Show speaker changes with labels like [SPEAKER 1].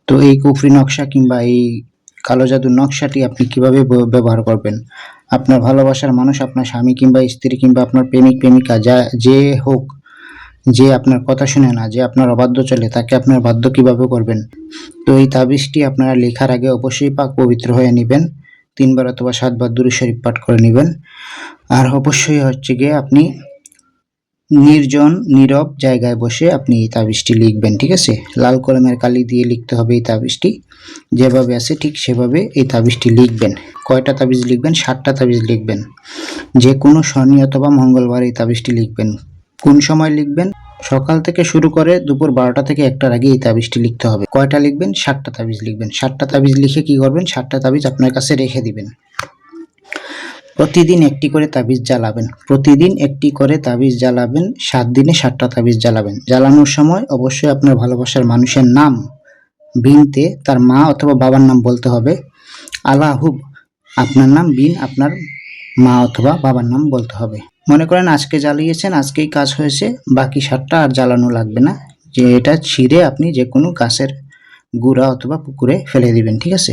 [SPEAKER 1] তো এই কুফরি নকশা কিংবা এই কালো জাদুর নকশাটি আপনি কিভাবে ব্যবহার করবেন? আপনার ভালোবাসার মানুষ, আপনার স্বামী কিংবা স্ত্রী কিংবা আপনার প্রেমিক প্রেমিকা যে হোক, যে আপনার কথা শুনে না, যে আপনার অবাধ্য চলে, তাকে আপনার বাধ্য কিভাবে করবেন? তো এই তাবিজটি আপনারা লেখার আগে অবশ্যই পাক পবিত্র হয়ে নেবেন, 3 বার অথবা 7 বার দুরূদ শরীফ পাঠ করে নেবেন। আর অবশ্যই হচ্ছে গিয়ে আপনি নির্জন নীরব জায়গায় বসে আপনি এই তাবিজটি লিখবেন, ঠিক আছে? লাল কলমের কালি দিয়ে লিখতে হবে এই তাবিজটি, যেভাবে আছে ঠিক সেভাবে এই তাবিজটি লিখবেন। কয়টা তাবিজ লিখবেন? 7টা তাবিজ লিখবেন। যে কোনো শনি অথবা মঙ্গলবার এই তাবিজটি লিখবেন। কোন সময় লিখবেন? সকাল থেকে শুরু করে দুপুর 12টা থেকে 1টার আগে এই তাবিজটি লিখতে হবে। কয়টা লিখবেন? 7টা তাবিজ লিখবেন। 7টা তাবিজ লিখে কি করবেন? 7টা তাবিজ আপনার কাছে রেখে দিবেন। প্রতিদিন একটি করে তাবিজ জ্বালাবেন। প্রতিদিন একটি করে তাবিজ জ্বালাবেন। 7 দিনে 7টা তাবিজ জ্বালাবেন। জ্বালানোর সময় অবশ্যই আপনার ভালোবাসার মানুষের নাম বিনতে তার মা অথবা বাবার নাম বলতে হবে। আলাহুব আপনার নাম, বিন আপনার মা অথবা বাবার নাম বলতে হবে। মনে করেন আজকে জ্বালিয়েছেন, আজকেই কাজ হয়েছে, বাকি 7টা আর জ্বালানো লাগবে না। যে এটা ছিঁড়ে আপনি যে কোনো গাছের গুঁড়া অথবা পুকুরে ফেলে দিবেন, ঠিক আছে?